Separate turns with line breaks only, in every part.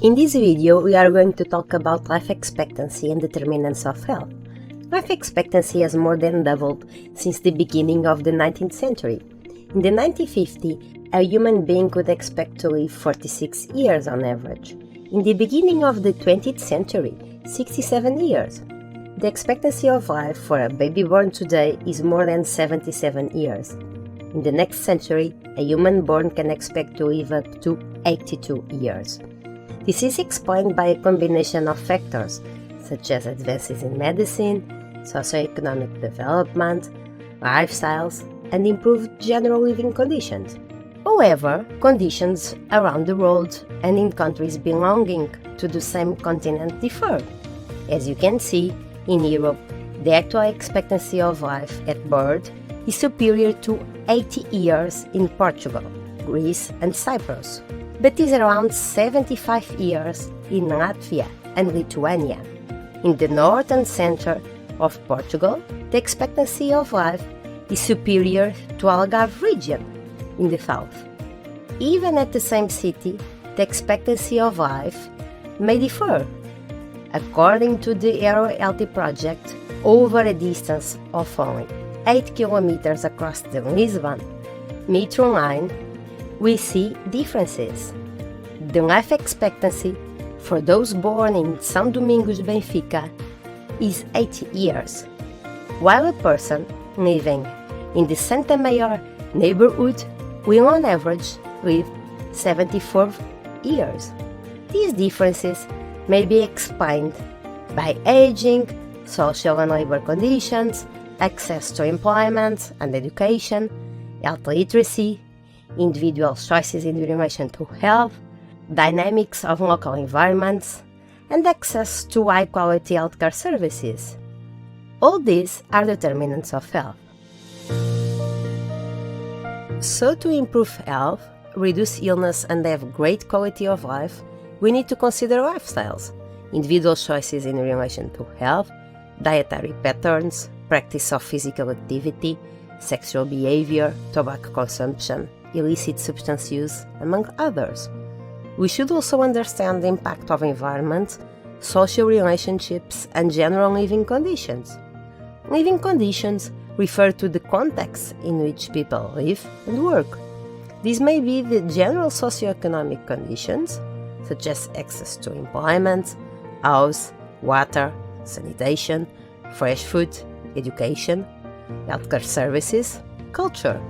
In this video, we are going to talk about life expectancy and determinants of health. Life expectancy has more than doubled since the beginning of the 19th century. In the 1950s, a human being could expect to live 46 years on average. In the beginning of the 20th century, 67 years. The expectancy of life for a baby born today is more than 77 years. In the next century, a human born can expect to live up to 82 years. This is explained by a combination of factors, such as advances in medicine, socioeconomic development, lifestyles, and improved general living conditions. However, conditions around the world and in countries belonging to the same continent differ. As you can see, in Europe, the actual expectancy of life at birth is superior to 80 years in Portugal, Greece, and Cyprus, but is around 75 years in Latvia and Lithuania. In the north and center of Portugal, the expectancy of life is superior to Algarve region in the south. Even at the same city, the expectancy of life may differ. According to the Aero Healthy project, over a distance of only 8 kilometers across the Lisbon metro line, we see differences. The life expectancy for those born in São Domingos, Benfica, is 80 years, while a person living in the Santa Mayor neighborhood will on average live 74 years. These differences may be explained by aging, social and labor conditions, access to employment and education, health literacy, individual choices in relation to health, dynamics of local environments, and access to high-quality healthcare services. All these are determinants of health. So to improve health, reduce illness and have great quality of life, we need to consider lifestyles, individual choices in relation to health, dietary patterns, practice of physical activity, sexual behavior, tobacco consumption, illicit substance use, among others. We should also understand the impact of environment, social relationships, and general living conditions. Living conditions refer to the context in which people live and work. These may be the general socioeconomic conditions, such as access to employment, house, water, sanitation, fresh food, education, healthcare services, culture,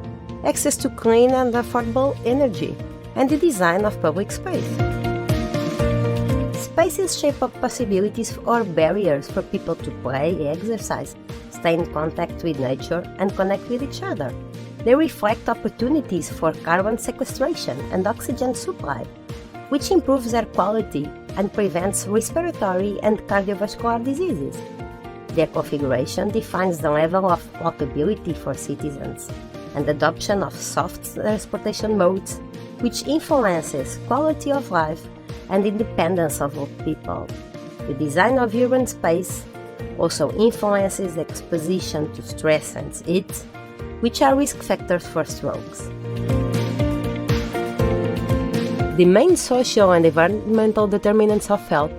access to clean and affordable energy, and the design of public space. Spaces shape up possibilities or barriers for people to play, exercise, stay in contact with nature, and connect with each other. They reflect opportunities for carbon sequestration and oxygen supply, which improves air quality and prevents respiratory and cardiovascular diseases. Their configuration defines the level of walkability for citizens and adoption of soft transportation modes, which influences quality of life and independence of all people. The design of urban space also influences exposition to stress and heat, which are risk factors for strokes. The main social and environmental determinants of health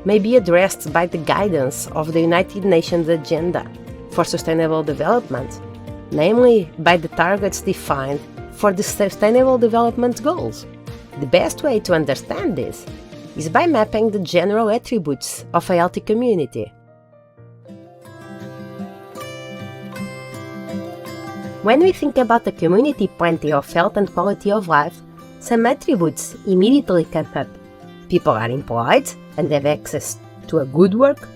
may be addressed by the guidance of the United Nations Agenda for Sustainable Development, namely by the targets defined for the Sustainable Development Goals. The best way to understand this is by mapping the general attributes of a healthy community. When we think about the community plenty of health and quality of life, some attributes immediately come up. People are employed and have access to a good work.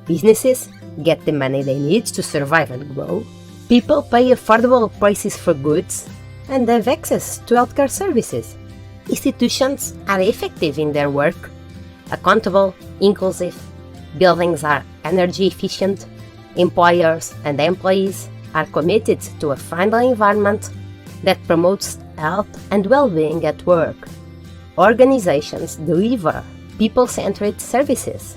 Businesses get the money they need to survive and grow. People pay affordable prices for goods and have access to healthcare services. Institutions are effective in their work, accountable, inclusive, buildings are energy efficient, employers and employees are committed to a friendly environment that promotes health and well-being at work. Organizations deliver people-centered services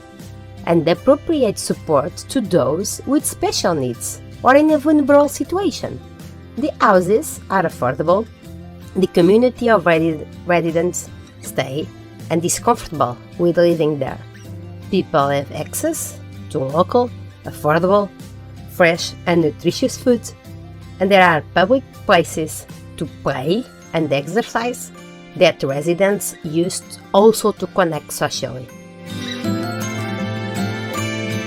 and appropriate support to those with special needs or in a vulnerable situation. The houses are affordable, the community of residents stay and is comfortable with living there. People have access to local, affordable, fresh and nutritious food, and there are public places to play and exercise that residents use also to connect socially.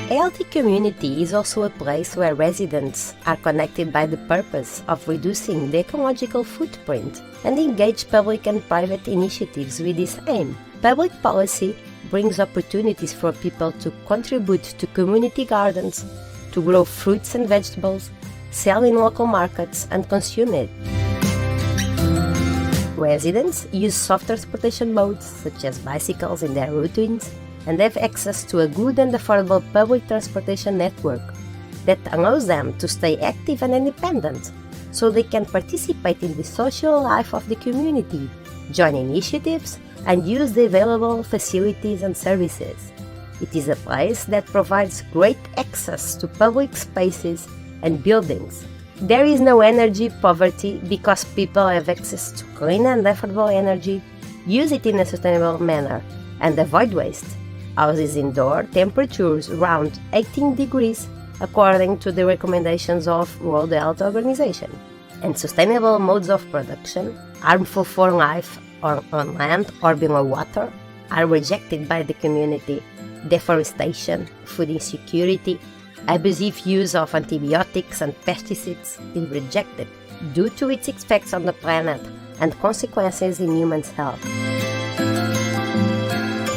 A healthy community is also a place where residents are connected by the purpose of reducing the ecological footprint and engage public and private initiatives with this aim. Public policy brings opportunities for people to contribute to community gardens, to grow fruits and vegetables, sell in local markets, and consume it. Residents use soft transportation modes such as bicycles in their routines and have access to a good and affordable public transportation network that allows them to stay active and independent, so they can participate in the social life of the community, join initiatives, and use the available facilities and services. It is a place that provides great access to public spaces and buildings. There is no energy poverty because people have access to clean and affordable energy, use it in a sustainable manner, and avoid waste. Houses indoor temperatures around 18 degrees according to the recommendations of World Health Organization. And sustainable modes of production, harmful for life or on land or below water, are rejected by the community. Deforestation, food insecurity, abusive use of antibiotics and pesticides is rejected due to its effects on the planet and consequences in humans' health.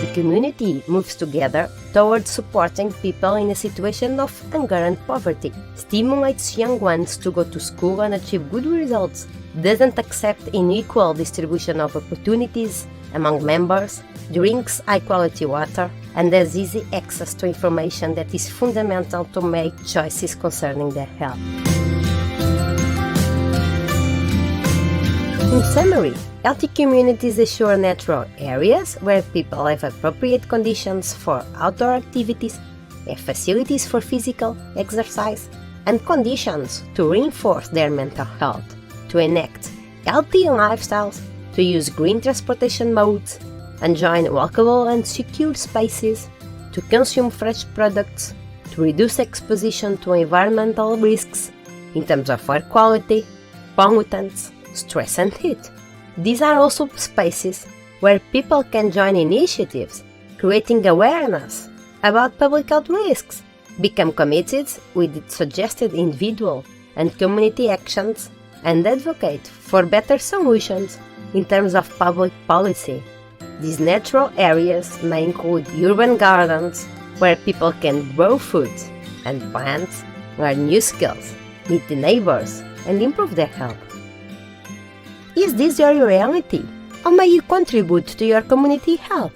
The community moves together towards supporting people in a situation of hunger and poverty, stimulates young ones to go to school and achieve good results, doesn't accept unequal distribution of opportunities among members, drinks high-quality water, and has easy access to information that is fundamental to make choices concerning their health. In summary, healthy communities assure natural areas where people have appropriate conditions for outdoor activities, have facilities for physical exercise, and conditions to reinforce their mental health, to enact healthy lifestyles, to use green transportation modes, enjoy walkable and secure spaces, to consume fresh products, to reduce exposition to environmental risks in terms of air quality, pollutants, stress and heat. These are also spaces where people can join initiatives, creating awareness about public health risks, become committed with suggested individual and community actions, and advocate for better solutions in terms of public policy. These natural areas may include urban gardens where people can grow food and plants, learn new skills, meet the neighbors, and improve their health. Is this your reality? How may you contribute to your community health?